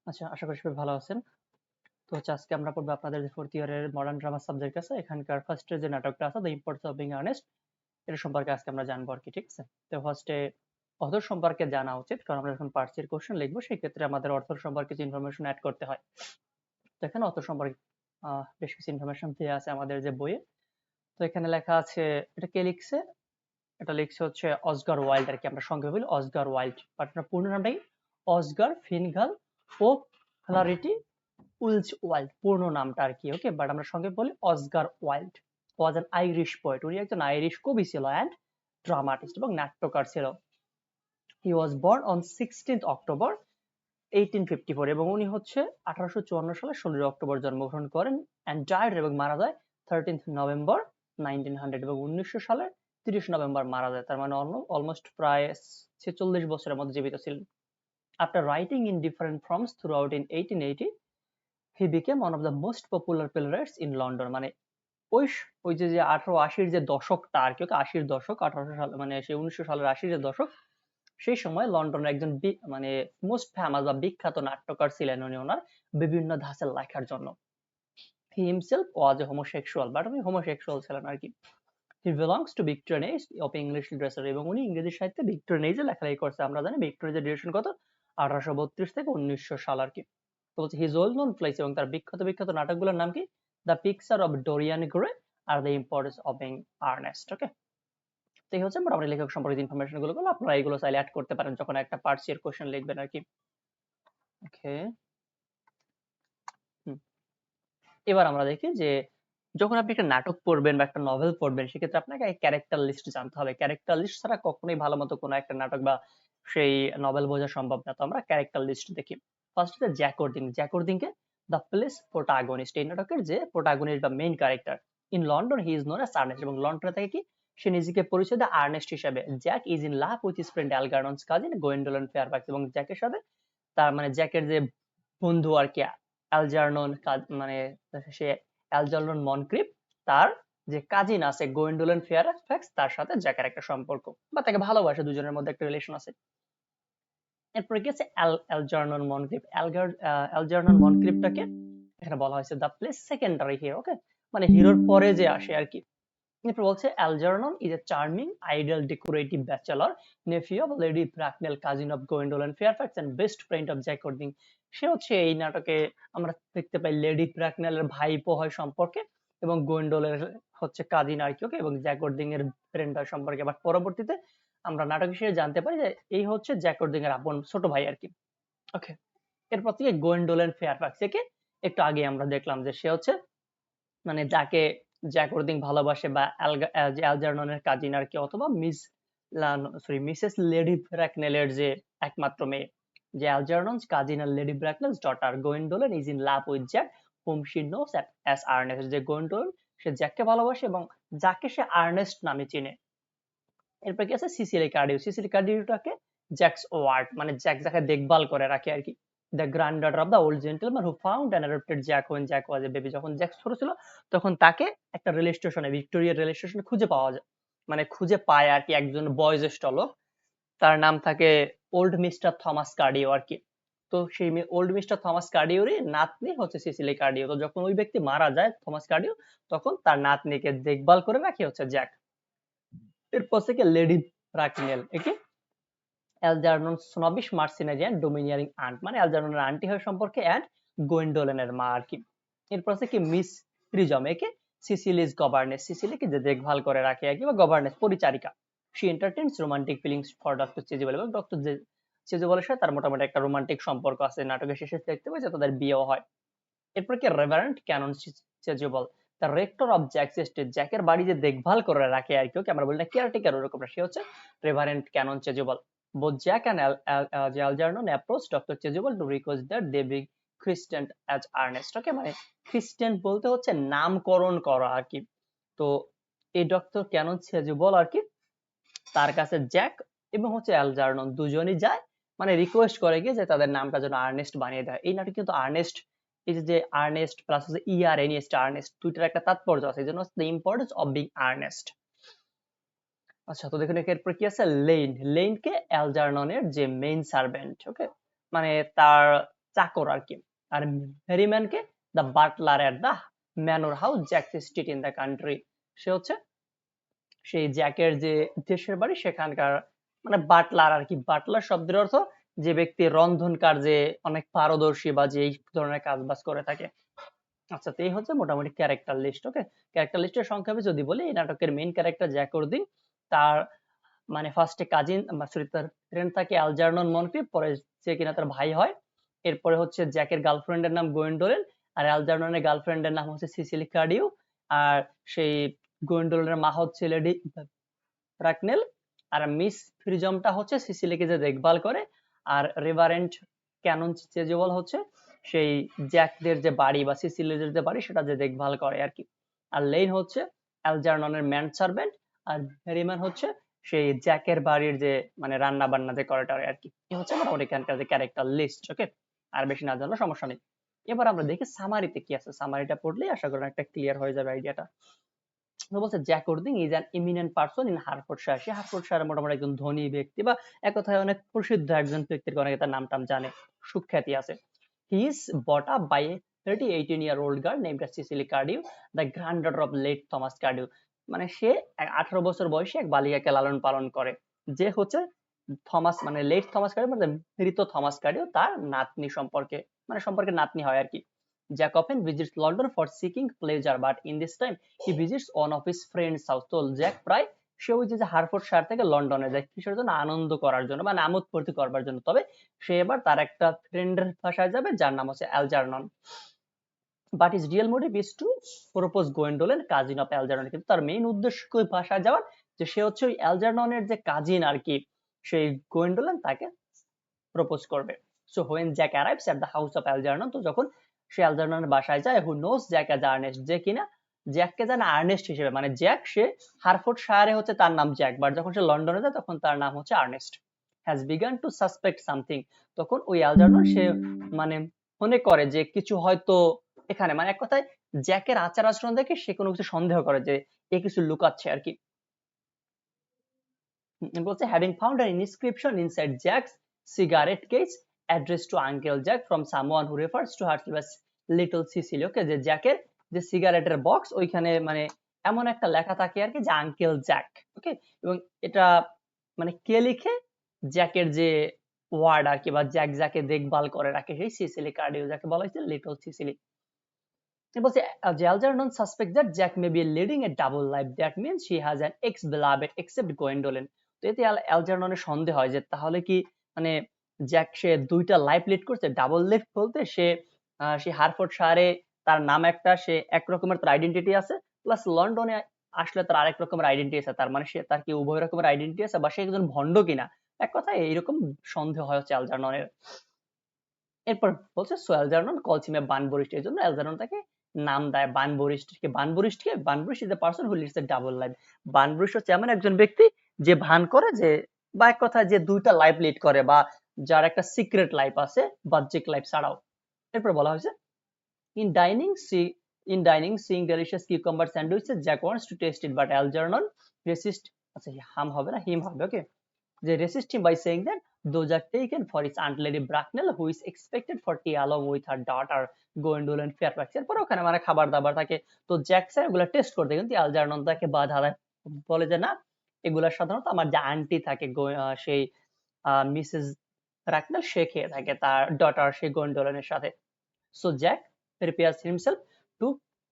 আচ্ছা, আশা করি সবাই ভালো আছেন। তো আজকে আমরা পড়বো আপনাদের যে ফোর্থ ইয়ারের মডার্ন ড্রামা সাবজেক্ট আছে, এখানকার ফার্স্টের যে নাটকটা আছে the importance of being Earnest, এটা সম্পর্কে আজকে আমরা জানবো আর কি। ঠিক আছে? তো ফার্স্টে অথর সম্পর্কে জানা উচিত, কারণ আমরা যখন পার্সির কোশ্চেন লিখবো সেই ক্ষেত্রে আমাদের অথর সম্পর্কে কিছু ইনফরমেশন অ্যাড করতে হয়। তো এখানে অথর সম্পর্কে বেশ কিছু ইনফরমেশন দেওয়া আছে আমাদের যে বইয়ে। তো এখানে লেখা আছে, এটা কে লিখছে? এটা লিখছে হচ্ছে অস্কার ওয়াইল্ড আর কি। আমরা সংক্ষেপে বলি অস্কার ওয়াইল্ড, বাট পূর্ণ নামটাই অস্কার ফিনগাল ও ফ্লারিটি উইলস ওয়াইল্ড, পূর্ণ নামটা আর কি। ওকে, বাট আমরা সংক্ষেপে বলি Oscar Wilde was an Irish poet. উনি একজন আইরিশ কবি ছিল অ্যান্ড ড্রামাটিস্ট এবং নাট্যকার ছিল। He was born on 16th October 1854, এবং উনি হচ্ছে 1854 সালে 16 অক্টোবর জন্মগ্রহণ করেন অ্যান্ড ডায়েড, এবং মারা যায় 13th নভেম্বর 1900, এবং 1900 সালে 30 নভেম্বর মারা যায়। তার মানে অলমোস্ট প্রায় 46 বছরের মধ্যে জীবিত ছিলেন। After writing in different forms throughout in 1880, he became one of the most popular players in London. মানে ওই ওই যে 1880-র যে দশকটা আর কি, 80-র দশক, 1800 সাল মানে সেই 1900 সালের 80-র যে দশক, সেই সময় লন্ডনের একজন মানে মোস্ট ফেমাস বা বিখ্যাত নাট্যকার ছিলেন উনি, ওনার বিভিন্ন ধাঁচের লেখার জন্য। He himself was a homosexual, but উনি হোমোসেক্সুয়াল ছিলেন আর কি। He belongs to Victorian age of English literature, এবং উনি ইংরেজি সাহিত্যে ভিক্টোরিয়ান এজে লেখালেখি করছে। আমরা জানি ভিক্টোরিয়ার ডিউরেশন কত, 1832 থেকে 1900 সাল আর কি। তো বলছে হিজ ওয়েল নোন প্লেস, এবং তার বিখ্যাত বিখ্যাত নাটকগুলোর নাম কি? The picture of Dorian Gray আর the importance of being earnest. Okay, তো এই হচ্ছে মোটামুটি লেখক সম্পর্কিত ইনফরমেশন গুলো। আপনারা এগুলো চাইলে অ্যাড করতে পারেন যখন একটা পার্সিয়ার কোশ্চেন লিখবেন আর কি। ওকে, এবার আমরা দেখি যে যখন আপনি একটা নাটক পড়বেন বা একটা নভেল পড়বেন, সেক্ষেত্রে আপনাকে ক্যারেক্টার লিস্ট জানতে হবে। ক্যারেক্টার লিস্ট ছাড়া কখনোই ভালো মতো কোনো একটা নাটক বা সেই নভেল বোঝা সম্ভব না। তো আমরা ক্যারেক্টার লিস্ট দেখি। ফার্স্ট হচ্ছে জ্যাকর্দিং। জ্যাকর্দিংকে দ্য প্লেস প্রোটাগনিস্ট, এই নাটকের যে প্রোটাগনিস্ট বা main character. In London he is known as Ernst, এবং লন্ডনে থেকে কি সে নিজেকে পরিচয় দেয় আর্নেস্ট হিসেবে। Jack is in love with his friend Algernon's cousin Gwendolen Fairfax, এবং জ্যাকের সাথে তার মানে জ্যাকের যে বন্ধু আর কি অ্যালজার্নন, মানে সে অ্যালজার্নন মনক্রিপ, তার যে কাজিন আছে গোয়েন্ডোলেন ফেয়ারফ্যাক্স, তার সাথে জ্যাকের একটা সম্পর্ক বা তাকে ভালোবাসে, দুজনের মধ্যে একটা রিলেশন আছে। এরপরে কি আছে অ্যালজার্নন মনক্রিপ। অ্যালজার্নন মনক্রিপটাকে এখানে বলা হয়েছে the place secondary hero. Okay, মানে হিরোর পরে যে আসে আর কি। এরপর বলছে Algernon is a charming idle decorative bachelor nephew of Lady Bracknell, cousin of Gwendolen Fairfax and best friend of Jack Worthing. সে হচ্ছে এই নাটকে আমরা দেখতে পাই লেডি ব্র্যাকনেলের ভাইপো হয় সম্পর্কে, এবং গোয়েন্ডোলের হচ্ছে কাজিন আর কি। ওকে, এবং জ্যাকর্দিং এর ফ্রেন্ড হয় সম্পর্কে। বাট পরবর্তীতে আমরা নাটক হিসেবে জানতে পারি যে এই হচ্ছে জ্যাকর্দিং এর আপন ছোট ভাই আর কি। ওকে, এরপর থেকে গোয়েন্ডোলেন ফেয়ারফ্যাক্স, একে একটু আগে আমরা দেখলাম যে সে হচ্ছে মানে যাকে জ্যাকর্দিং ভালোবাসে, বা অ্যালজার্ননের কাজিন আর কি, অথবা মিসেস লেডি ব্র্যাকনেলের যে একমাত্র মেয়ে, যে অ্যালজার্ননস কাজিন আর Lady Bracknell's daughter. Gwendolen is in love with Jack whom she knows as Ernest, যে গোয়েন্ডোলেন সে জ্যাককে ভালোবাসে এবং যাকে সে আর্নেস্ট নামে চিনে। এরপর কি আছে সিসিলি কার্ডিও। সিসিলি কার্ডিওটাকে জ্যাকস ওয়ার্ড, মানে জ্যাক যাকে দেখভাল করে রাখে আর কি। The granddaughter of the old gentleman who found and adopted Jack when Jack was a baby. যখন জ্যাক ছোট ছিল তখন তাকে একটা রেল স্টেশনে, ভিক্টোরিয়া রেল স্টেশনে খুঁজে পাওয়া যায়, মানে খুঁজে পায় আর কি একজন বয়োজ্যেষ্ঠ লোক। তার নাম থাকে ওল্ড মিস্টার থমাস কার্ডিও আর কি। তো সেই ওল্ড মিস্টার থমাস কার্ডিওরই নাতনি হচ্ছে সিসিলি কার্ডিও। তো যখন ওই ব্যক্তি মারা যায় থমাস কার্ডিও, তখন তার নাতনিকে দেখভাল করে রাখে হচ্ছে জ্যাক। এরপর থেকে লেডি ব্র্যাকনেল, একে অ্যালজার্নন স্নবিশ মার্সিনারিয়ান ডোমিনিয়ারিং আন্ট, মানে অ্যালজার্ননের আন্টি হয় সম্পর্কে অ্যান্ড গোয়েন্ডোলেনের মা আর কি। এরপর আছে কি মিস প্রিজম, একে সিসিলিজ গভর্নেস, সিসিলিকে যে দেখভাল করে রাখে আর কি, বা গভর্নেস পরিচারিকা। She entertains romantic feelings for Doctor Chasuble, এবং ডক্টর চেজিবলের সাথে তার মোটামুটি একটা রোমান্টিক সম্পর্ক আছে। নাটকের শেষে দেখতে পাই যে তাদের বিয়েও হয়। এরপর কি Reverend Canon Chasuble, the rector of Jack's estate, জ্যাকের বাড়ি যে দেখভাল করে রাখে আর কি, ওকে আমরা বলি না কেয়ারটেকার, ওরকম না, সে হচ্ছে Reverend Canon Chasuble. Both Jack and Algernon approached Dr. Chasuble to request that they be christened as Ernest. ওকে, মানে খ্রিস্টান বলতে হচ্ছে নামকরণ করা আর কি। তো এই ডক্টর ক্যানন চেজুবল আর কি তার কাছে জ্যাক এবং হচ্ছে অ্যালজার্নন দুজনই যায়, মানে রিকোয়েস্ট করে গিয়ে যে তাদের নামটা যেন আর্নেস্ট বানিয়ে দেয়। এই নাটক কিন্তু আর্নেস্ট, এই যে আর্নেস্ট প্লাস হচ্ছে ERNEST, আর্নেস্ট, দুইটার একটা তাৎপর্য আছে, এই জন্য the importance of being Earnest. আচ্ছা, তো দেখুন এরপর কি আছে লেইন। লেইনকে অ্যালজার্ননের যে মেইন সার্ভেন্ট, ওকে, মানে তার চাকর আর কি। আর ভেরিম্যানকে the butler at the manor house Jack street in the country, সে হচ্ছে সেই জ্যাকের যে দেশের বাড়ি সেখানকার মানে বাটলার আর কি। বাটলার শব্দের অর্থ যে ব্যক্তি রন্ধন কার্যে অনেক পারদর্শী বা যে এই ধরনের কাজ বাজ করে থাকে। আচ্ছা, তো এই হচ্ছে মোটামুটি ক্যারেক্টার লিস্ট। ওকে, ক্যারেক্টার লিস্টের সংক্ষেপে যদি বলি, এই নাটকের মেইন ক্যারেক্টার জ্যাকর্দিন, তার মানে ফার্স্টে কাজিন সরি তার ফ্রেন্ড থাকে অ্যালজার্নন মনক্রিফ, পরে যে কিনা তার ভাই হয়। এরপরে হচ্ছে জ্যাকের গার্লফ্রেন্ডের নাম গোয়েন্ডোলেন, আর অ্যালজার্ননের গার্লফ্রেন্ডের নাম হচ্ছে সিসিলি কার্ডিউ। আর সেই গোয়েন্ডোলেনের মা হচ্ছে লেডি রাকনেল। আর মিস ফ্রিজমটা হচ্ছে সিসিলিকে যে দেখভাল করে। আর রেভারেন্ট ক্যানন চেজুয়াল হচ্ছে সেই জ্যাকদের যে বাড়ি বা সিসিলিদের যে বাড়ি সেটা যে দেখভাল করে আর কি। আর লেইন হচ্ছে অ্যালজার্ননের ম্যান সার্ভেন্ট। আর ভেরিম্যান হচ্ছে সেই জ্যাকের বাড়ির যে মানে রান্না বান্না যে করে আর কি। এই হচ্ছে মোটামুটি এখানকার যে ক্যারেক্টার লিস্ট। ওকে, আর বেশি না জানলে সমস্যা নেই। এবার আমরা দেখি সামারিতে কি আছে। সামারিটা পড়লেই আশা করি একটা ক্লিয়ার হয়ে যাবে আইডিয়াটা। বলছে Jack Worthing is an eminent person in Hertfordshire. সে হারফোর্ডশায়ারের মোটামুটি একজন ধনী ব্যক্তি বা এক কথায় অনেক প্রসিদ্ধ একজন ব্যক্তির অনেকে তার নাম টাম জানে, সুখ্যাতি আছে। He is brought up by a 38-year-old girl named Cecily Cardew, the granddaughter of late Thomas Cardew. মানে সে 18 বছর বয়সে এক বালিকাকে লালন পালন করে, যে হচ্ছে থমাস মানে লেট থমাস কার্ডিউ মানে মৃত থমাস কার্ডিউ তার নাতনি সম্পর্কে মানে সম্পর্কে নাতনি হয় আর কি। Jack often visits London for seeking pleasure, but in this time he visits one of his friends house. তো জ্যাক প্রায় সে ওই যে হারফোর্ডশায়ার থেকে লন্ডনে যায় কিসের জন্য, আনন্দ করার জন্য মানে আমোদ ফুর্তি করবার জন্য। তবে সে এবার তার একটা ফ্রেন্ডের বাসায় যাবে যার নাম হচ্ছে Algernon. But his real motive is to propose Gwendolen, cousin of Algernon. কিন্তু তার মেইন উদ্দেশ্য ওই বাসায় যাওয়ার যে সে হচ্ছে ওই অ্যালজার্ননের যে কাজিন আর কি, সেই গোয়েন্ডোলেন তাকে প্রপোজ করবে। So when Jack arrives at the house of Algernon, তো যখন সে অ্যালজার্ননের বাসায় যায়, who knows Jack as Ernest, যে কিনা জ্যাককে জানে আর্নেস্ট হিসেবে। মানে জ্যাক সে হারফোর্ডশায়ারে হচ্ছে তার নাম জ্যাক, বাট যখন সে লন্ডনে যায় তখন তার নাম হচ্ছে Earnest. Has begun to suspect something, তখন ওই অ্যালজার্নন সে মানে মনে করে যে কিছু হয়তো এখানে মানে এক কথায় জ্যাকের আচার আচরণ দেখে সে কোনো কিছু সন্দেহ করে যে এ কিছু লুকাচ্ছে আর কি। বলছে having found an inscription inside Jack's cigarette case addressed to Uncle Jack from someone who refers to herself as Little Cecily. ওকে, যে জ্যাকের যে সিগারেটের বক্স ওইখানে মানে এমন একটা লেখা থাকে আর কি যে আঙ্কেল জ্যাক। ওকে, এবং এটা মানে কে লিখে, জ্যাকের যে ওয়ার্ড আর কি বা জ্যাক যাকে দেখভাল করে রাখে সেই সিসিলি কার্ডিও, যাকে বলা হয়েছে লিটল সিসিলি। বলছে Algernon suspects that Jack may be leading a double life. That means she has an ex-beloved except Gwendolen. তো এতে অ্যালজার্ননের সন্দেহ হয় যে তাহলে কি মানে জ্যাক সে দুইটা লাইফ লিড করছে। ডাবল লাইফ বলতে সে হারফোর্ডশায়ারে তার নাম একটা, সে এক রকমের তার আইডেন্টিটি আছে, প্লাস লন্ডনে আসলে তার আরেক রকমের আইডেন্টিটি আছে। তার মানে সে তার কি উভয় রকমের আইডেন্টিটি আছে বা সে একজন ভণ্ড কিনা, এক কথায় এইরকম সন্দেহ হয় হচ্ছে অ্যালজার্ননের। এরপর বলছে সো অ্যালজার্নন কলস হিম এ বানবরিস্ট, এই জন্য অ্যালজার্নন তাকে নাম দেয় Bunburyist. Bunburyist is the person who leads a double life. Bunburyist হচ্ছে এমন একজন ব্যক্তি যে ভান করে যে বা এক কথা যে দুইটা লাইফ লিড করে বা যার একটা সিক্রেট লাইফ আছে বাহ্যিক লাইফ ছাড়াও। এরপর বলা হয়েছে in dining sing delicious cucumber sandwiches Jack wants to taste it but Algernon resist, আচ্ছা হাম হবে না হিম হবে। ওকে, they resist him by saying that those are taken for his aunt Lady Bracknell, who is expected for tea along with her daughter Gwendolen Fairfax. এরপর ওখানে মানে খাবার দাবার থাকে, তো জ্যাক স্যার এগুলা টেস্ট করতে কিন্তু অ্যালজার্নন তাকে বাধা দেয়, বলে যে না এগুলা সাধারণত আমার যে আন্টি থাকে সেই মিসেস রাকনেল সে খেয়ে থাকে তার ডটার সেই গোয়েন্ডোলেনের সাথে। So Jack prepares himself to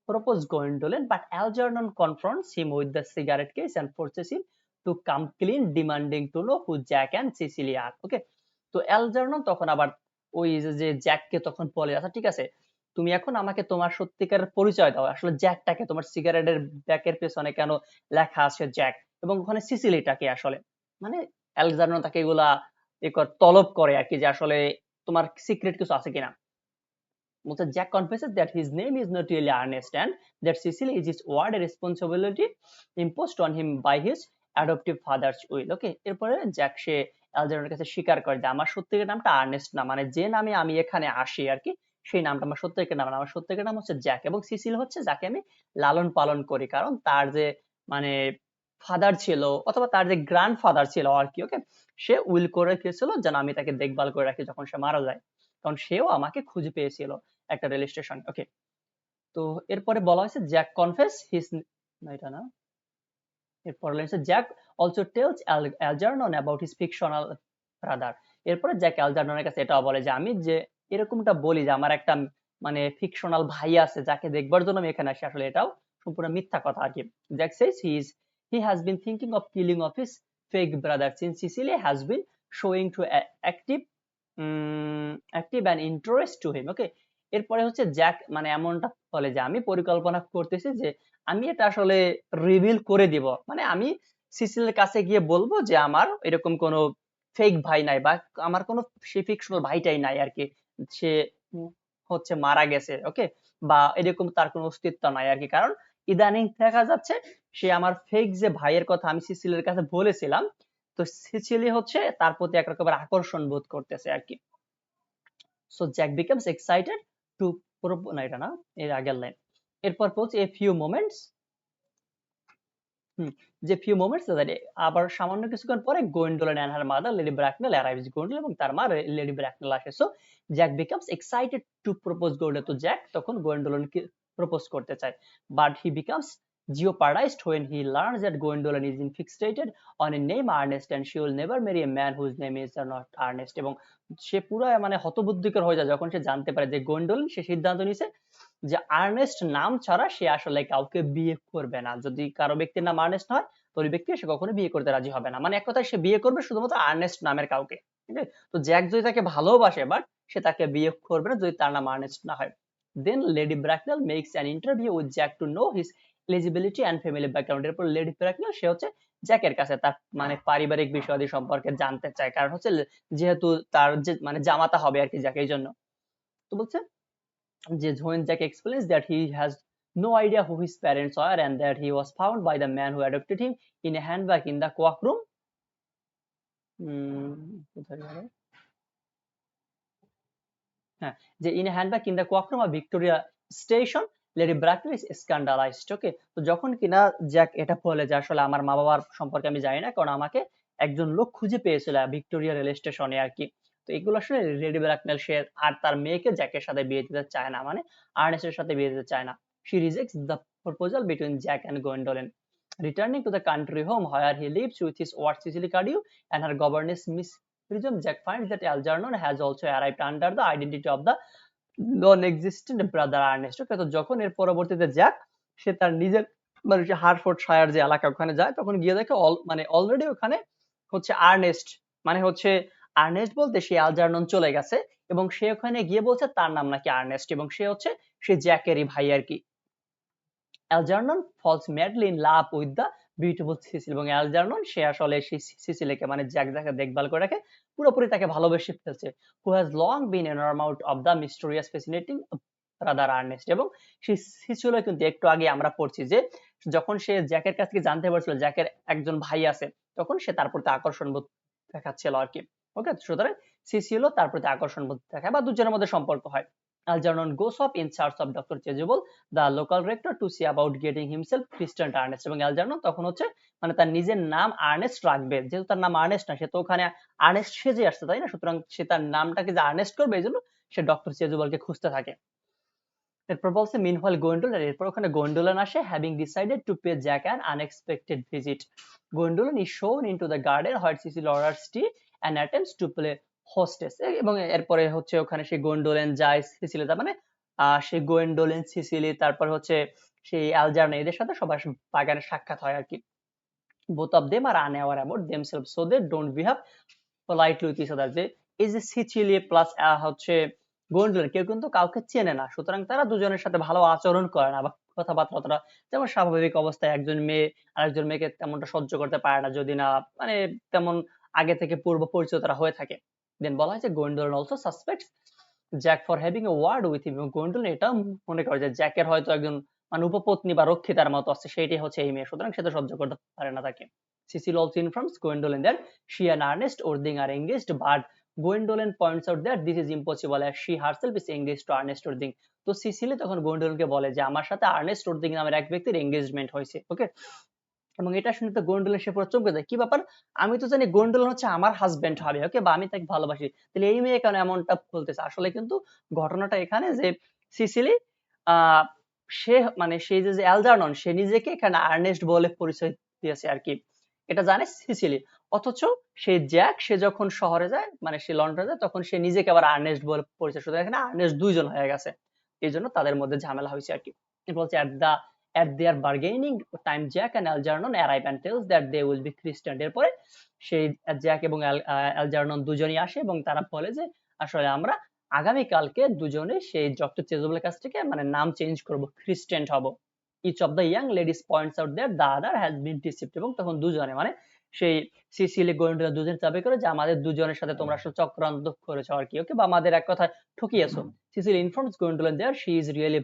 propose Gwendolen, but Algernon confronts him with the cigarette case and forces him to come clean, demanding to know who Jack and Cecily are. Okay, তো অ্যালজার্নন তখন আবার ওই যে জ্যাককে তখন বলে আচ্ছা ঠিক আছে তুমি এখন আমাকে তোমার সত্যিকারের পরিচয় দাও, আসলে জ্যাকটাকে তোমার সিগারেটের ব্যাকের পেছনে কেন লেখা আছে জ্যাক, এবং ওখানে সিসিলিটাকে আসলে মানে অ্যালজার্নন তাকে এগুলা তলব করে আর কি যে আসলে তোমার সিক্রেট কিছু আছে কিনা। Jack confesses that his name is not really Ernest and that Cecily is his ward, a responsibility imposed on him by his adoptive father's will. Okay, এরপরে জ্যাক সে অ্যালজার্ননের কাছে স্বীকার করে যে আমার সত্যিকার নামটা আর্নেস্ট না, মানে যে নামে আমি এখানে আসি আর কি সেই নামটা আমার সত্যিকার নাম না, আমার সত্যিকার নাম হচ্ছে জ্যাক, এবং সিসিল হচ্ছে যাকে আমি লালন পালন করি, কারণ তার যে মানে ফাদার ছিল অথবা তার যে গ্র্যান্ডফাদার ছিল আর কি, ওকে, সে উইল করে গেছিল যেন আমি তাকে দেখভাল করে রাখি যখন সে মারা যায়। কারণ সেও আমাকে খুঁজে পেয়েছিল একটা রেল স্টেশন। ওকে, তো এরপরে বলা হয়েছে জ্যাক কনফেস হিজ, না এটা না, এরপর লেখছে Jack also tells Algernon about his fictional brother. এরপরে জ্যাক অ্যালজারননের কাছে এটাও বলে যে আমি যে এরকমটা বলি যে আমার একটা মানে ফিকশনাল ভাই আছে যাকে দেখবার জন্য আমি এখানে আসি, আসলে এটাও সম্পূর্ণ মিথ্যা কথা আর কি। Jack says he has been thinking of killing off his fake brother since Cecily has been showing too active active and interest to him. Okay, এরপরে হচ্ছে জ্যাক মানে এমনটা বলে যে আমি পরিকল্পনা করতেছি যে আমি এটা আসলে রিভিল করে দিব, মানে আমি সিসিলের কাছে গিয়ে বলবো যে আমার এরকম কোনো ফেক ভাই নাই বা আমার কোনো সে ফিকশনাল ভাইটাই নাই আর কি, সে হচ্ছে মারা গেছে। ওকে, বা এরকম তার কোনো অস্তিত্ব নাই আর কি, কারণ ইদানিং দেখা যাচ্ছে সে আমার ফেক যে ভাইয়ের কথা আমি সিসিলের কাছে বলেছিলাম, তো সিসিলি হচ্ছে তার প্রতি এক রকমের আকর্ষণ বোধ করতেছে আর কি। So Jack becomes excited to, না এটা না, এর আগের লাইন। এরপর বলছে এ ফিউ মোমেন্টস, যে ফিউ মোমেন্টস আবার সামান্য কিছুক্ষণ পরে Gwendolen and her mother Lady Bracknell arrives, Gwendolen এবং তার মা লেডি ব্র্যাকনেল আসে। So Jack becomes excited to propose Gwendolen, তো জ্যাক তখন গোয়েন্ডোলেনকে প্রপোজ করতে চায়, but he becomes jeopardized when he learns that Gwendolen is fixated on a name Ernest and she will never marry a man whose name is not Ernest, এবং সে পুরো মানে হতবুদ্ধিকর হয়ে যায় যখন সে জানতে পারে যে গোয়েন্ডোলেন সে সিদ্ধান্ত নিছে যে আর্নেস্ট নাম ছাড়া সে আসলে কাউকে বিয়ে করবে না, যদি কারো ব্যক্তির নাম আর্নেস্ট হয় তো ওই ব্যক্তি সে কখনো বিয়ে করতে রাজি হবে না, মানে এক কথায় সে বিয়ে করবে শুধুমাত্র আর্নেস্ট নামের কাউকে। ঠিক আছে, তো জ্যাক যদি তাকে ভালোবাসে বাট সে তাকে বিয়ে করবে না যদি তার নাম আর্নেস্ট না হয়। Then Lady Bracknell makes an interview with Jack to know his eligibility and family background. এরপর লেডি ব্র্যাকনেল সে হচ্ছে জ্যাকের কাছে তার মানে পারিবারিক বিষয়াদি সম্পর্কে জানতে চায়, কারণ হচ্ছে যেহেতু তার যে মানে জামাতা হবে আর কি জ্যাক, এই জন্য। তো বলছে যে when Jack explains that he has no idea who his parents are and that he was found by the man who adopted him in a handbag in the cock room, কোথায় গেল? হ্যাঁ, যে in a handbag in the cock room of Victoria Station, Lady Bracknell is scandalized. ওকে, তো যখন কিনা Jack এটা বলে যে আসলে আমার মা বাবার সম্পর্কে আমি জানি না, কারণ আমাকে একজন লোক খুঁজে পেয়েছিল ভিক্টোরিয়া রেল স্টেশনে আর কি। তো এগুলো আসলে লেডি ব্র্যাকনেল সে আর তার মেয়েকে জ্যাকের সাথে বিয়ে দিতে চায় না, মানে আর্নেস্টের সাথে বিয়ে দিতে চায় না। She rejects the proposal between Jack and Gwendolyn. Returning to the country home where he lives with his ward Cecily Cardew and her governess Miss Prism, Jack finds that Algernon has also arrived under the identity of the non-existent brother Ernest. ওকে, তো যখন এর পরবর্তীতে Jack সে তার নিজের মানে হারফোর্ডশায়ার যে এলাকা ওখানে যায়, তখন গিয়ে দেখে মানে অলরেডি ওখানে হচ্ছে আর্নেস্ট, মানে হচ্ছে আর্নেস্ট বলতে সে আলজারনন চলে গেছে এবং সে ওখানে গিয়ে বলছে তার নাম নাকি আর্নেস্ট এবং সে হচ্ছে সে জ্যাকেরই ভাই আর কি। Algernon falls madly in love with the beautiful Cecil, এবং অ্যালজারনন সে আসলে সেই সিসিলিকে মানে জ্যাক যাকে দেখভাল করে রাখে পুরোপুরি তাকে ভালোবেসে ফেলছে। Who has long been enamoured of the mysterious fascinating brother Ernest, এবং সেই সিসিল কিন্তু একটু আগে আমরা পড়ছি যে যখন সে জ্যাকের কাছ থেকে জানতে পারছিল জ্যাকের একজন ভাই আছে, তখন সে তার প্রতি আকর্ষণ বোধ দেখাচ্ছিল আর কি। ওকে, সুতরাং সিসিলও তার প্রতি আকর্ষণ বোধ দেখায় বা দুজনের মধ্যে সম্পর্ক হয়। Algernon goes off in search of Dr. Chasuble, the local rector, to see about getting himself christened Ernest, এবং অ্যালজারনন তখন হচ্ছে মানে তার নিজের নাম আর্নেস্ট রাখবে, যেহেতু তার নাম আর্নেস্ট না সে তো ওখানে আর্নেস্ট সেজে আসছে তাই না, সুতরাং সে তার নামটাকে যে আর্নেস্ট করবে এই জন্য সে ডক্টর চেজুবলকে খুঁজতে থাকে। এরপর বলছে মিনহোয়াইল গোয়েন্ডোলেন, এরপর ওখানে গোয়েন্ডোলেন আসে, having decided to pay Jack an unexpected visit. Gwendolen is shown into the garden where Cecil orders tea and attempts to play hostess, এবং এরপরে হচ্ছে ওখানে সেই গোয়েন্ডোলেন যায় সিসিলি, তার মানে সেই গোয়েন্ডোলেন সিসিলি তারপর হচ্ছে সেই অ্যালজারনা এদের সাথে সবার বাগানে সাক্ষাৎ হয় আর কি। both of them are unaware about themselves so they don't behave politely with each other, যে এই যে সিচিলি প্লাস হচ্ছে গোয়েন্ডোলেন কেউ কিন্তু কাউকে চেনে না, সুতরাং তারা দুজনের সাথে ভালো আচরণ করে না বা কথাবার্তা যেমন স্বাভাবিক অবস্থায় একজন মেয়ে আরেকজন মেয়েকে তেমনটা সহ্য করতে পারে না যদি না মানে তেমন আগে থেকে পূর্ব পরিচয় তারা হয়ে থাকে। দেন বলা হয়েছে Gwendolen also suspects Jack for having a ward with him, এবং গোয়েন্ডোলেন এটাও মনে করে যে জ্যাকের হয়তো একজন মানে উপপত্নী বা রক্ষিতার মতো আছে, সেইটাই হচ্ছে এই মেয়ে, সুতরাং সে তো সহ্য করতে পারে না তাকে। Cecil also informs Gwendolyn that she and Ernest Ording are engaged, but Gwendolyn points out that this is impossible as she herself is engaged to Ernest Ording. তো সিসিলি তখন গোয়েন্ডোলেনকে বলে যে আমার সাথে আর্নেস্ট ওর্দিং নামের এক ব্যক্তির এঙ্গেজমেন্ট হয়েছে। ওকে, এবং এটা শুনে তো গোন্ডোলেন সে পুরো চমকে যায়, কি ব্যাপার, আমি তো জানি গোন্ডোলেন হচ্ছে আমার হাজবেন্ড হবে, ওকে, বা আমি তাকে ভালোবাসি, তাহলে এই মেয়ে কেন এমনটা বলতেছে। আসলে কিন্তু ঘটনাটা এখানে যে সিসিলি আহ সে মানে সেই যে অ্যালজার্নন সে নিজেকে এখানে আর্নেস্ট বলে পরিচয় দিয়েছে আর কি, এটা জানে সিসিলি। অথচ সেই জ্যাক সে যখন শহরে যায় মানে সে লন্ডনে যায় তখন সে নিজেকে আবার আর্নেস্ট বলে পরিচয়, শুধু এখানে আর্নেস্ট দুইজন হয়ে গেছে, এই জন্য তাদের মধ্যে ঝামেলা হয়েছে আর কি। বলছে at their bargaining time Jack and Algernon arrive and tells that they will be Christian। এরপরে সেই জ্যাক এবং অ্যালজার্নন দুজনই আসে এবং তারা বলে যে আসলে আমরা আগামী কালকে দুজনে সেই ডক্টর চেজবলের কাছ থেকে মানে নাম চেঞ্জ করব, খ্রিস্টান হব। each of the young ladies points out that the other has been deceived। এবং তখন দুজনে মানে সেই সিসিলি গোয়েন্ডা দুজন দাবি করে যে আমাদের দুজনের সাথে তোমরা আসলে চক্রান্ত করেছো আর কি, ওকে, বা আমাদের এক কথা ঠকিয়েছো। Cecily informs Gwendolen there she is really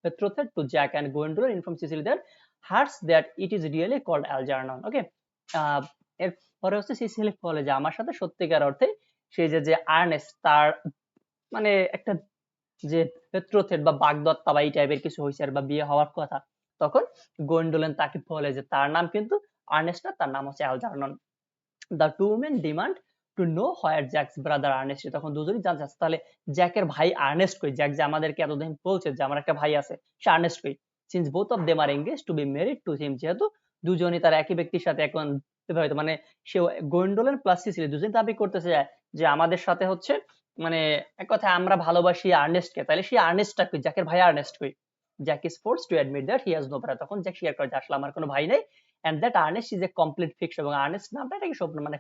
betrothed to Jack, and Gwendolen informs Cecily that hers that it is really called Algernon। ওকে, এরপরে হচ্ছে সিসিলি বলে যে আমার সাথে সত্যিকার অর্থে সেই যে আর্নেস্ট তার মানে একটা যে বেত্রোথেট বা বাগদত্তা বা এই টাইপের কিছু হয়েছে আর বা বিয়ে হওয়ার কথা, তখন গোয়েন্ডোলেন তাকে বলে যে তার নাম কিন্তু আর্নেস্ট না, তার নাম হচ্ছে Algernon. The two men demand to know where Jack's brother Ernest. তখন দুজনই জানতে চাচ্ছে তাহলে জ্যাকের ভাই আর্নেস্ট কই, জ্যাক যে আমাদেরকে এতদিন বলছে যে আমার একটা ভাই আছে, সে আর্নেস্ট কই। Since both of them are engaged to be married to him, যেহেতু দুজনই তার একই ব্যক্তির সাথে এখন বিবাহিত, মানে সে গোয়েন্ডোলেন প্লাস সিসিলি দুজন দাবি করতেছে যে আমাদের সাথে হচ্ছে মানে এক কথা আমরা ভালোবাসি আর্নেস্টকে, তাহলে সেই আর্নেস্টটা কই, জ্যাকের ভাই আর্নেস্ট কই। Jack is force to admit that he has no brother. তখন জ্যাক স্বীকার করে যে আসলে আমার কোনো ভাই নেই, and that Earnest is a complete fiction. এবং আর্নেস্ট নামটা এটা কি স্বপ্ন মানে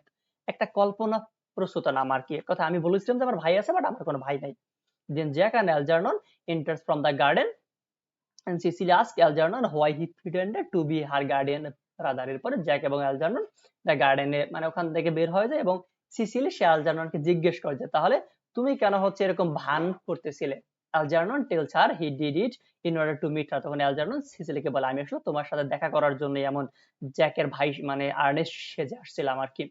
একটা কল্পনা প্রস্তুত নাম আর কি। এক কথা আমি বলেছিলাম যে আমার ভাই আছে বাট আমার কোনো ভাই নাই। Then Jack and Algernon enters from the garden and Cecily asks Algernon why he pretended to be her guardian brother। এরপরে জ্যাক এবং অ্যালজার্নন দ্য গার্ডেনে মানে ওখান থেকে বের হয়ে যায় এবং সিসিলি সে অ্যালজার্ননকে জিজ্ঞেস করে যে তাহলে তুমি কেন হচ্ছে এরকম ভান করতেছিলে। Algernon tells her he did it in order to meet her. তখন অ্যালজার্নন সিসিলিকে বলে আমি আসলে তোমার সাথে দেখা করার জন্য এমন জ্যাকের ভাই মানে আর্নেস্ট সেজে আসছিলাম আর কি।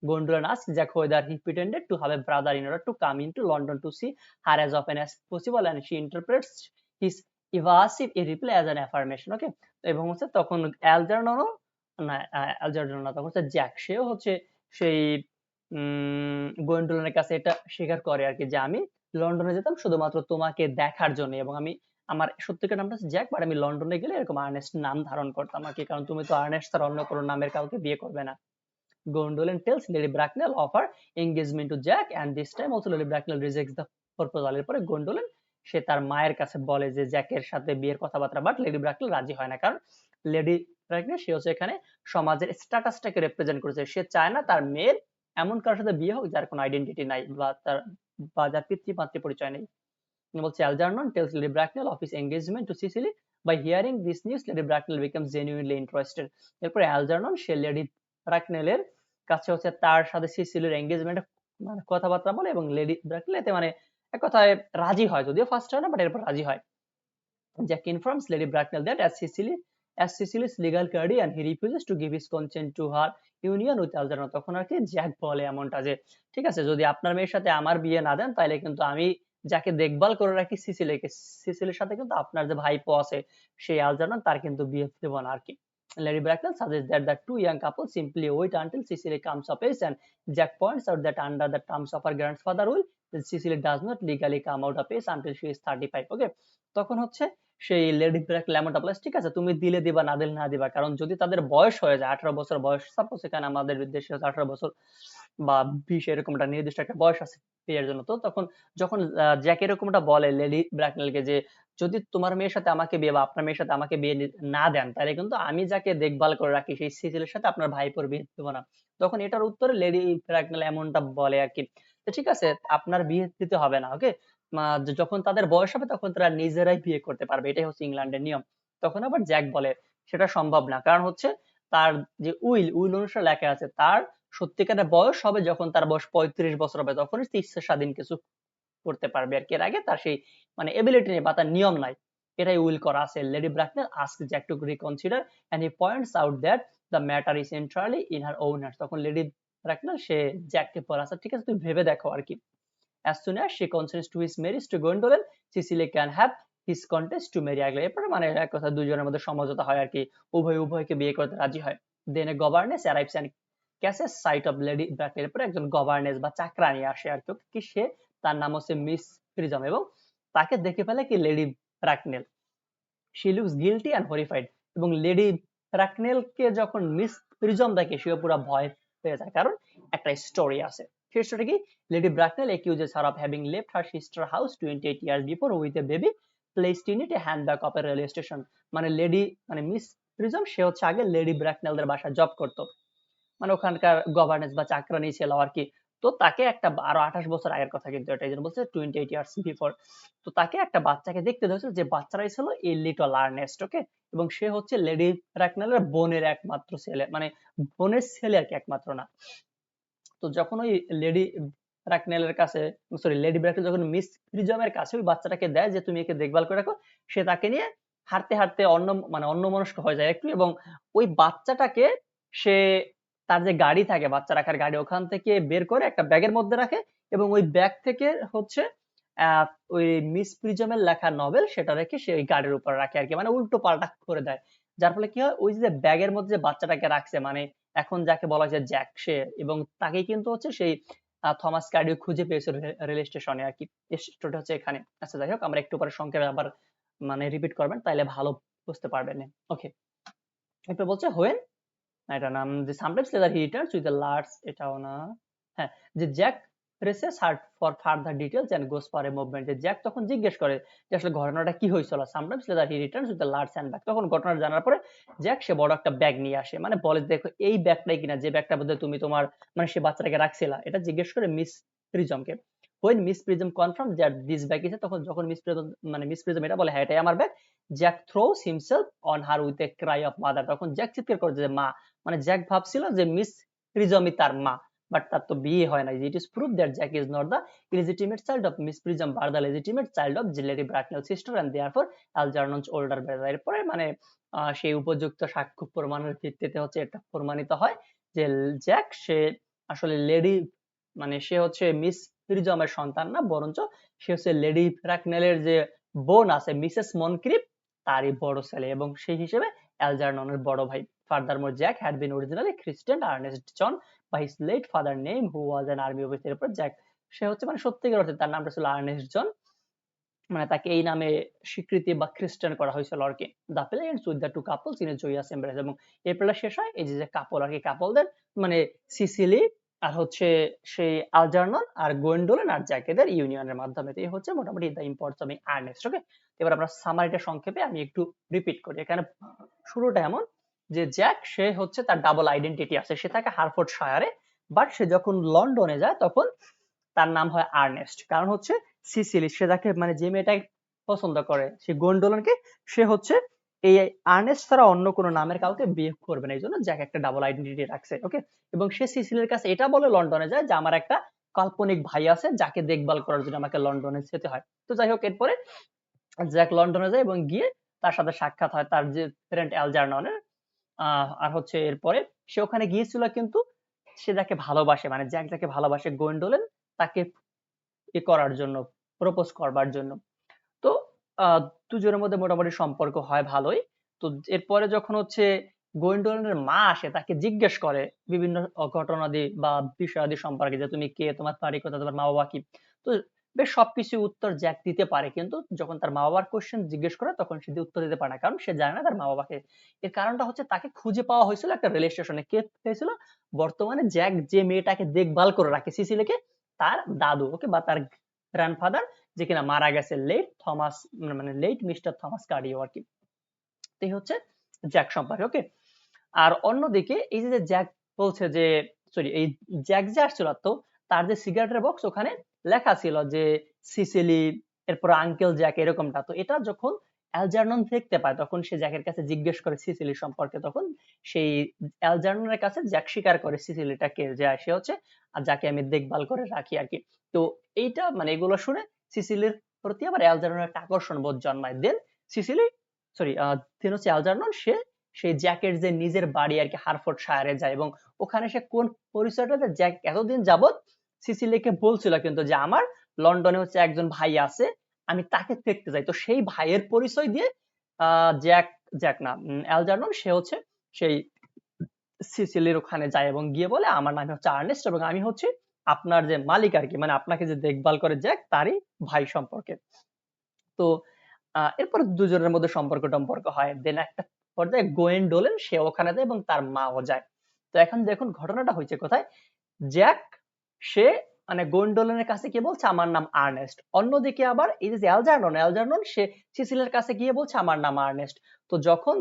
Gondolin asks Jack whether he pretended to have a brother in order to come into London to see her as often as possible, and she interprets his evasive reply as an affirmation। ওকে, এবং হচ্ছে তখন অ্যালজার্ননও না অ্যালজার্নন না তখন হচ্ছে Jack সেও হচ্ছে সেই গোয়েন্ডোলিনের কাছে এটা স্বীকার করে আর কি যে আমি লন্ডনে যেতাম শুধুমাত্র তোমাকে দেখার জন্য এবং আমি আমার সত্যিকার নামটা হচ্ছে জ্যাক বাট আমি লন্ডনে গেলে এরকম আর্নেস্ট নাম ধারণ করতাম আর কি, কারণ তুমি তো আর্নেস্ট তার অন্য কোনো নামের কাউকে বিয়ে করবে না। Gondolin tells Lady Bracknell of her engagement to Jack, and this time also Lady Bracknell rejects the proposal। এরপরে গোন্ডোলেন সে তার মায়ের কাছে বলে যে জ্যাকের সাথে বিয়ের কথাবার্তা, বাট লেডি ব্রাকনেল রাজি হয় না, কারণ লেডি ব্রাকনেল সে হচ্ছে এখানে সমাজের স্ট্যাটাসটাকে রিপ্রেজেন্ট করেছে, সে চায় না তার মেয়ের এমন কারোর সাথে বিয়ে হোক যার কোনো আইডেন্টিটি নাই বা যার পিতৃ পরিচয় নেই। বলছে Algernon tells Lady Bracknell of his engagement to Cecily। By hearing this news, Lady Bracknell becomes genuinely interested। এরপরে অ্যালজার্নন সে লেডি ব্রাকনেলের কাছে হচ্ছে তার সাথে সিসিলির এঙ্গেজমেন্ট মানে কথাবার্তা বলে এবং লেডি ব্রাকনেল এতে মানে এক কথায় রাজি হয়, যদিও ফার্স্ট হয় না বাট এরপর রাজি হয়। Jack informs Lady Bracknell that as Cecily's legal guardian, he refuses to give his consent to her union with Algernon। তখন আর কি জ্যাক বলে এমনটা যে ঠিক আছে যদি আপনার মেয়ের সাথে আমার বিয়ে না দেন তাহলে কিন্তু আমি যাকে দেখভাল করে রাখি সিসিলির সাথে কিন্তু আপনার যে ভাইপো আছে সেই আলজার্নন তার কিন্তু বিয়ে দেব না আর কি। Lady Bracknell suggests that the two young couples simply wait until Cecily comes of age, and Jack points out that under the terms of her grandfather will, Cecily does not legally come out of age until she is 35। ওকে, তখন হচ্ছে সেই lady ব্র্যাকনেল এমনটা বলে ঠিক আছে তুমি দিলে দিবা না দিলে না দিবা, কারণ যদি তাদের বয়স হয়ে যায় 18 বছর বয়স, সাপোজ এখানে আমাদের দেশে 18 বছর বা 20 এরকম একটা নির্দিষ্ট একটা বয়স আছে বিয়ের জন্য, তো তখন যখন জ্যাক এরকমটা বলে লেডি ব্র্যাকনেলকে যে যদি তোমার মেয়ের সাথে আমাকে বিয়ে বা আপনার মেয়ের সাথে আমাকে বিয়ে না দেন তাহলে কিন্তু আমি যাকে দেখভাল করে রাখি সেই সিসিলের সাথে আপনার ভাইপোর বিয়ে দেবো না। তখন এটার উত্তরে লেডি ব্র্যাকনেল এমনটা বলে আর কি ঠিক আছে আপনার বিয়ে দিতে হবে না, ওকে, যখন তাদের বয়স হবে তখন তারা নিজেরাই বিয়ে করতে পারবে, এটাই হচ্ছে ইংল্যান্ডের নিয়ম। তখন আবার জ্যাক বলে সেটা সম্ভব না, কারণ হচ্ছে তার যে উইল অনুসারে লেখা আছে তার সত্যিকারের বয়স হবে যখন তার বয়স 35 বছর হবে, তখনই সে ইচ্ছা স্বাধীন কিছু করতে পারবে আর কি, এর আগে তার সেই মানে এবিলিটি নেই বা তার নিয়ম নাই, এটাই উইল করা আছে। Lady Bracknell ask Jack to reconsider and he points out that the matter is entirely in her own hands. তখন লেডি ব্র্যাকনেল সে জ্যাককে বলে আচ্ছা ঠিক আছে তুমি ভেবে দেখো আর কি। As soon as she consents to his marriage to Gwendolen, Cecily can have his contest to marry আগলে, এরপরে মানে এক কথা দুজনের মধ্যে সমঝোতা হয় আর কি, উভয়কে বিয়ে করতে রাজি হয়। Then a governess arrives and catches sight of Lady Bracknell, এরপরে একজন গভর্নেস বা চাকরানি আসে আর কি সে, তার নাম হচ্ছে মিস প্রিজম, এবং তাকে দেখে ফেলে কি Lady Bracknell. She looks guilty and horrified, এবং লেডি ব্র্যাকনেলকে যখন মিস প্রিজম দেখে সে পুরো ভয় পেয়ে যায়, কারণ একটা স্টোরি আছে। সেই স্টোরি কি, Lady Bracknell accuses her of having left her sister house 28 years before with a baby placed in it a handbag of a railway station. মানে মিস প্রিজম সে হচ্ছে আগে লেডি ব্র্যাকনেলদের বাসায় জব করতো, মানে ওখানকার গভর্নেন্স বা চাকরানি ছিল আর কি। তো তাকে একটা আরো 28 বছর আগের কথা, কিন্তু এটা এই জন্য বলছে 28 ইয়ার্স বিফোর। তো তাকে একটা বাচ্চাকে দেখতে ধরেছিল, যে বাচ্চারাই ছিল এই লিটল আর্নেস্ট, ওকে। এবং সে হচ্ছে লেডি ব্র্যাকনেলের বোনের একমাত্র ছেলে, মানে বোনের ছেলে আর কি, একমাত্র না। তো যখন ওই লেডি ব্র্যাকনেলের কাছে, সরি লেডি ব্র্যাকনেল যখন মিস প্রিজমের কাছে ওই বাচ্চাটাকে দেয় যে তুমি একে দেখভাল করে রাখো, সে তাকে নিয়ে হাঁটতে হাঁটতে অন্যমনস্ক হয়ে যায় একটু, এবং ওই বাচ্চাটাকে সে তার যে গাড়ি থাকে বাচ্চা রাখার গাড়ি, ওখান থেকে বের করে একটা ব্যাগের মধ্যে রাখে, এবং ওই ব্যাগ থেকে হচ্ছে আহ ওই মিস প্রিজমের লেখা নভেল সেটা রেখে সে ওই গাড়ির উপর রাখে আর কি, মানে উল্টো পাল্টা করে দেয়। যার ফলে কি হয়, ওই যে ব্যাগের মধ্যে যে বাচ্চাটাকে রাখছে, মানে এখন যাকে বলা হয় জ্যাক, সে এবং তাকেই কিন্তু হচ্ছে সেই থমাস কার্ডিও খুঁজে পেয়েছিল রেল স্টেশনে আর কি। স্টোরিটা হচ্ছে এখানে। আচ্ছা যাই হোক, আমরা একটু পরে সংক্ষেপে আবার মানে রিপিট করবেন, তাইলে ভালো বুঝতে পারবেন। ওকে, এরপর বলছে হোয়েন, এটা নাম যে sometimes leather he returns with the large, এটাও না, হ্যাঁ, যে Jack presses heart for further details and goes for a movement, যে জ্যাক তখন জিজ্ঞেস করে যে আসলে ঘটনাটা কি হয়েছিল। Sometimes leather he returns with the large handbag, তখন ঘটনা জানার পরে জ্যাক সে বড় একটা ব্যাগ নিয়ে আসে, মানে বলে দেখো এই ব্যাগটাই কিনা, যে ব্যাগটার মধ্যে তুমি তোমার মানে সে বাচ্চাটাকে রাখছিলা, এটা জিজ্ঞেস করে মিস প্রিজমকে। when Miss Prism confirm that this bag is, তখন যখন মিস প্রিজম এটা বলে হ্যাঁ এটাই আমার bag, Jack throws himself on her with a cry of mother, তখন জ্যাক চিৎকার করে যে মা, মানে জ্যাক ভাবছিল যে মিস প্রিজমই তার মা, বাট তার তো বিয়ে হয় নাই। It is prove that Jack is not the illegitimate child of Miss Prism but the legitimate child of Lady Bracknell sister and therefore Algernon's older brother. এরপরে মানে সেই উপযুক্ত সাক্ষ্য প্রমাণের ভিত্তিতে হচ্ছে এটা প্রমাণিত হয় যে জ্যাক সে আসলে লেডি, মানে সে হচ্ছে মিস প্রিজমের সন্তান না, বরঞ্চ সে হচ্ছে লেডি ব্র্যাকনেলের যে বোন আছে মিসেস মনক্রিপ, তারই বড় ছেলে, এবং সেই হিসেবে অ্যালজার্ননের বড় ভাই। Furthermore, Jack had been originally christened Ernest John by his late father name, who was an army officer. এরপর জ্যাক সে হচ্ছে মানে সত্যিকার অর্থে তার নামটা ছিল আর্নেস্ট জন, মানে তাকে এই নামে স্বীকৃতি বা খ্রিস্টান করা হয়েছিল আর কি। The play ends with the two couples in a joyous embrace, এবং এই প্লেটা শেষ হয় এই যে কাপল আর কি, কাপলদের মানে সিসিলি আর হচ্ছে সেই আলজার্নন আর গোয়েন্ডোলেন আর জ্যাকেদের ইউনিয়নের মাধ্যমে। তো এই হচ্ছে মোটামুটি দ্য ইম্পর্টেন্স অফ আর্নেস্ট। ওকে, এবার আমরা সামারিটা সংক্ষেপে আমি একটু রিপিট করি। এখানে শুরুটা এমন যে জ্যাক সে হচ্ছে তার ডাবল আইডেন্টিটি আছে, সে থাকে হারফোর্ড শায়ারে, বাট সে যখন লন্ডনে যায় তখন তার নাম হয় আর্নেস্ট, কারণ হচ্ছে সিসিলি সে যাকে মানে যে মেয়েটাকে পছন্দ করে সে গোন্ডোলনকে, সে হচ্ছে এই আর্নেস্ট ছাড়া অন্য কোনো নামের কাউকে বিয়ে করবে না, এই জন্য জ্যাক একটা ডাবল আইডেন্টিটি রাখছে। ওকে, এবং সে সিসিলির কাছে এটা বলে লন্ডনে যায় যে আমার একটা কাল্পনিক ভাই আছে যাকে দেখভাল করার জন্য আমাকে লন্ডনে যেতে হয়। তো যাই হোক, এরপরে জ্যাক লন্ডনে যায় এবং গিয়ে তার সাথে সাক্ষাৎ হয় তার যে ফ্রেন্ড অ্যালজার্ননের। আর হচ্ছে এরপরে সে ওখানে গিয়েছিল, কিন্তু সে যাকে ভালোবাসে মানে জ্যাক যাকে ভালোবাসে গোয়েন্ডোলেন, তাকে করার জন্য, প্রপোজ করবার জন্য। তো দুজনের মধ্যে মোটামুটি সম্পর্ক হয় ভালোই। তো এরপরে যখন হচ্ছে গোয়েন্ডোলেনের মা আসে তাকে জিজ্ঞেস করে বিভিন্ন ঘটনাদি বা বিষয়াদি সম্পর্কে, যে তুমি কে, তোমার বাড়ি কোথায়, তোমার মা বাবা কি। তো বেশ সবকিছু উত্তর জ্যাক দিতে পারে, কিন্তু যখন তার মা বাবার কোশ্চেন জিজ্ঞেস করে তখন সে উত্তর দিতে পারে না, কারণ সে জানে না তার মা বাবাকে। এর কারণটা হচ্ছে তাকে খুঁজে পাওয়া হয়েছিল একটা রেল স্টেশনে। কে পেয়েছিল? বর্তমানে জ্যাক যে মেয়েটাকে দেখভাল করে রাখে সিসিলিকে, তার দাদু, ওকে, বা তার গ্র্যান্ডফাদার, যে কিনা মারা গেছে লেট থমাস, মানে লেট মিস্টার থমাস কার্ডিও আর কি। এই হচ্ছে জ্যাক সম্পর্কে। ওকে, আর অন্যদিকে এই যে জ্যাক বলছে যে, সরি, এই জ্যাক যে আসছিল, তো তার যে সিগারেটের বক্স ওখানে লেখা ছিল যে সিসিলি, এরপর আঙ্কেল জ্যাক এরকমটা। তো এটা যখন অ্যালজার্নন দেখতে পায় তখন সে জ্যাকের কাছে জিজ্ঞেস করে সিসিলি সম্পর্কে, তখন সেই অ্যালজার্ননের কাছে জ্যাক স্বীকার করে সিসিলিটাকে, যে সে হচ্ছে আর যাকে আমি দেখভাল করে রাখি আর কি। তো এইটা মানে এগুলো শুনে সিসিলির প্রতি আবার অ্যালজার্ননের একটা আকর্ষণ বোধ জন্মায়। দেন সিসিলি, সরি, দেন হচ্ছে অ্যালজার্নন সে সেই জ্যাকের যে নিজের বাড়ি আর কি হারফোর্ড শায়ারে যায়, এবং ওখানে সে কোন পরিচয়টা জ্যাক এতদিন যাবত সিসিলিকে বলছিল কিন্তু, যে আমার লন্ডনে হচ্ছে একজন ভাই আছে আমি তাকে দেখতে যাই। তো সেই ভাইয়ের পরিচয় দিয়ে জ্যাক জ্যাক না অ্যালজার্নন সে হচ্ছে সেই সিসিলির ওখানে যায় এবং গিয়ে বলে আমার নাম হচ্ছে আর্নেস্ট এবং আমি হচ্ছে আপনার যে মালিক আর কি, মানে আপনাকে যে দেখভাল করে জ্যাক তারই ভাই সম্পর্কে। তো এরপর দুজনের মধ্যে সম্পর্ক হয়। দেন একটা পর্যায়ে গোয়েন্ডোলেন সে ওখানে যায় এবং তার মাও যায়। তো এখন দেখুন ঘটনাটা হয়েছে কোথায়, জ্যাক সে মানে গোয়েন্ডোলেনের কাছে গিয়ে বলছে আমার নাম আর্নেস্ট, অন্যদিকে আবার এই যে অ্যালজার্নন সে সিসিলের কাছে গিয়ে বলছে আমার নাম আর্নেস্ট। তো যখন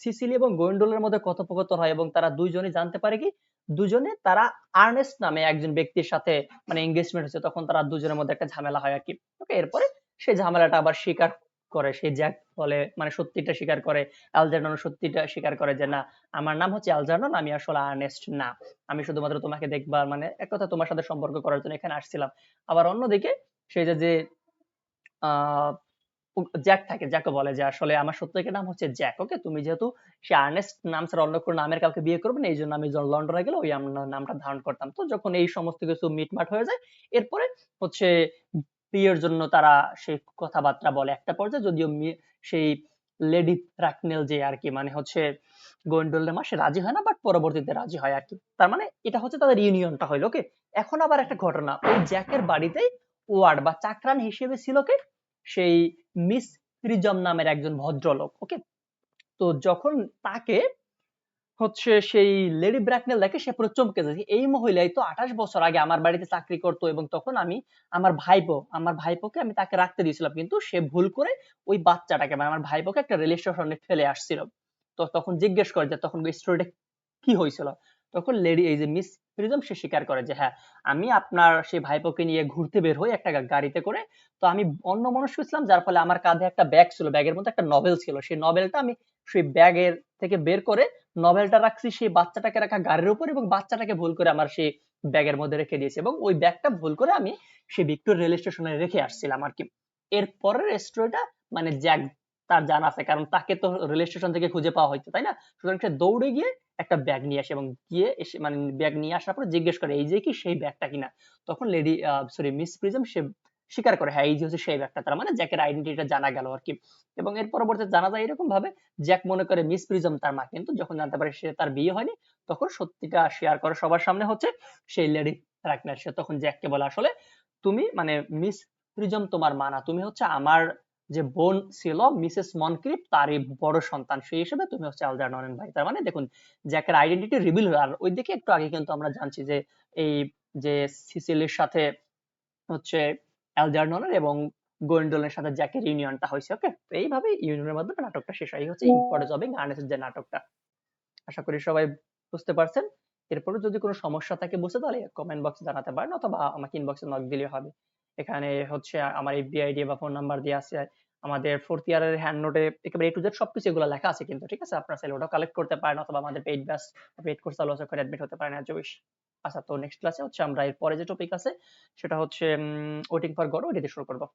সিসিলি এবং গোয়েন্ডোলের মধ্যে কথোপকথন হয় এবং তারা দুইজনই জানতে পারে কি দুজনে তারা আর্নেস্ট নামে একজন ব্যক্তির সাথে মানে এঙ্গেজমেন্ট হচ্ছে, তখন তারা দুজনের মধ্যে একটা ঝামেলা হয় আর কি। ওকে, এরপরে সেই ঝামেলাটা আবার স্বীকার করে, সেই জ্যাক বলে মানে সত্যিটা স্বীকার করে, অ্যালজার্নন সত্যিটা স্বীকার করে যে না আমার নাম হচ্ছে অ্যালজার্নন, আমি আসলে আর্নেস্ট না, আমি শুধুমাত্র তোমাকে দেখবার মানে এক কথা তোমার সাথে সম্পর্ক করার জন্য এখানে আসছিলাম। আবার অন্যদিকে সেই যে আহ জ্যাক থাকে, জ্যাকও বলে যে আসলে আমার সত্যিকার নাম হচ্ছে জ্যাক। ওকে, তুমি যেহেতু সে আর্নেস্ট নাম ছাড়া অন্য কোনো নামের কাউকে বিয়ে করবে না, এই জন্য আমি লন্ডনে গেলে ওই নামটা ধারণ করতাম। তো যখন এই সমস্ত কিছু মিটমাট হয়ে যায়, এরপরে হচ্ছে বিয়ের জন্য তারা সেই কথাবার্তা বলে একটা পর্যায়ে, যদিও সেই লেডি রাকনেল যে আর কি মানে হচ্ছে গোয়েন্ডোলের মা সে রাজি হয় না, বাট পরবর্তীতে রাজি হয় আর কি। তার মানে এটা হচ্ছে তাদের ইউনিয়নটা হইলো। ওকে, এখন আবার একটা ঘটনা, ওই জ্যাকের বাড়িতে ওয়ার্ড বা চাকরান হিসেবে ছিল কে সেই মিস প্রিজম নামের একজন ভদ্রলোক। ওকে, তো যখন তাকে হচ্ছে সেই লেডি ব্র্যাকনেল দেখে সে পুরো চমকে যায়, এই মহিলাই তো 28 বছর আগে আমার বাড়িতে চাকরি করতো এবং তখন আমি আমার ভাইপোকে আমি তাকে রাখতে দিয়েছিলাম, কিন্তু সে ভুল করে ওই বাচ্চাটাকে মানে আমার ভাইপোকে একটা রেল স্টেশনে ফেলে আসছিল। তো তখন জিজ্ঞেস করে যে তখন স্টোরিটা কি হয়েছিল, তখন লেডি এই যে মিস প্রিজম সে স্বীকার করে যে হ্যাঁ আমি আপনার সেই ভাইপোকে নিয়ে ঘুরতে বের হই একটা গাড়িতে করে, তো আমি অন্যমনস্ক ছিলাম যার ফলে আমার কাঁধে একটা ব্যাগ ছিল, ব্যাগের মধ্যে একটা নভেল ছিল, সেই নভেলটা আমি সেই ব্যাগের থেকে বের করে নভেলটা রাখছি সেই বাচ্চাটাকে রাখা গাড়ির উপর এবং বাচ্চাটাকে ভুল করে আমার সেই ব্যাগের মধ্যে রেখে দিয়েছি এবং ওই ব্যাগটা ভুল করে আমি সেই ভিক্টোর রেল স্টেশনে রেখে আসছিলাম আর কি। এর পরের স্টোরিটা মানে জ্যাক তার জানা আছে, কারণ তাকে তো রেল স্টেশন থেকে খুঁজে পাওয়া হয়তো, তাই না? সুতরাং সে দৌড়ে গিয়ে একটা ব্যাগ নিয়ে আসে এবং গিয়ে এসে মানে ব্যাগ নিয়ে আসার পরে জিজ্ঞেস করে এই যে কি সেই ব্যাগটা কিনা, তখন লেডি সরি মিস প্রিজম সে স্বীকার করে হ্যাঁ এই যে হচ্ছে সেই ব্যাগটা, তার মানে জ্যাকের আইডেন্টিটিটা জানা গেল আর কি। এবং এর পরবর্তীতে জানা যায় এরকম ভাবে জ্যাক মনে করে মিস প্রিজম তার মা, কিন্তু যখন জানতে পারে সে তার বিয়ে হয়নি তখন সত্যিটা শেয়ার করে সবার সামনে হচ্ছে সেই লেডি রাকনার। সে তখন জ্যাককে বলে আসলে তুমি মানে মিস প্রিজম তোমার মা না, তুমি হচ্ছে আমার যে বোন ছিল মিসেস মনক্রিপ তারই বড় সন্তান, সেই হিসেবে তুমি হচ্ছে অ্যালজার্ননের ভাই। তার মানে দেখুন জ্যাকের আইডেন্টিটি রিভিল হলো। আর ওইদিকে একটু আগে কিন্তু আমরা জানছি যে এই যে সিসিলির সাথে হচ্ছে অ্যালজার্ননের এবং গোয়েন্ডোলের সাথে জ্যাকের ইউনিয়নটা হয়েছে। ওকে, তো এইভাবে ইউনিয়নের মাধ্যমে নাটকটা শেষ হয়। এই হচ্ছে ইম্পর্টেন্স অফ বিং আর্নেস্টের যে নাটকটা। আশা করি সবাই বুঝতে পারছেন। এরপরে যদি কোনো সমস্যা থাকে বুঝতে, তাহলে কমেন্ট বক্সে জানাতে পারেন অথবা আমাকে ইনবক্সে নক দিলেই হবে। এখানে হচ্ছে আমার এফবি আইডি বা ফোন নাম্বার দেওয়া আছে, আমাদের ফোর্থ ইয়ারের হ্যান্ড নোটে একেবারে এ টু জেড সবকিছু এগুলো লেখা আছে কিন্তু, ঠিক আছে? আপনারা চাইলে ওটাও কালেক্ট করতে পারেন অথবা আমাদের পেইড ব্যাচ পেইড কোর্স চালু আছে, করে অ্যাডমিট হতে পারেন এজ উইশ। আচ্ছা, তো নেক্সট ক্লাসে হচ্ছে আমরা এর পরে যে টপিক আছে সেটা হচ্ছে ওয়েটিং ফর গড, ওইটা দিয়ে শুরু করবো।